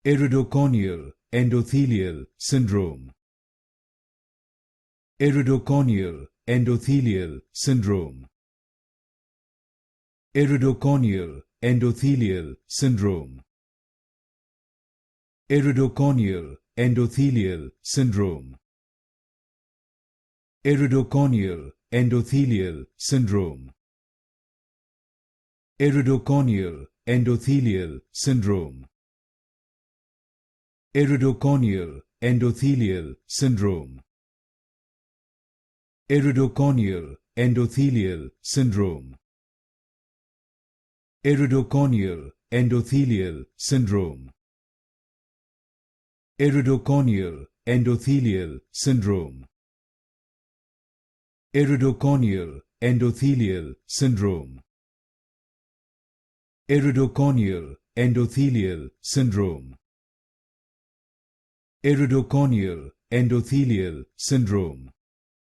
Iridocorneal Endothelial Syndrome. Iridocorneal Endothelial Syndrome. Iridocorneal Endothelial Syndrome. Iridocorneal Endothelial Syndrome. Iridocorneal Endothelial Syndrome. Iridocorneal Endothelial Syndrome. Iridocorneal Endothelial Syndrome. Iridocorneal Endothelial Syndrome. Iridocorneal Endothelial Syndrome. Iridocorneal Endothelial Syndrome. Iridocorneal Endothelial Syndrome. Iridocorneal Endothelial Syndrome. Iridocorneal Endothelial Syndrome.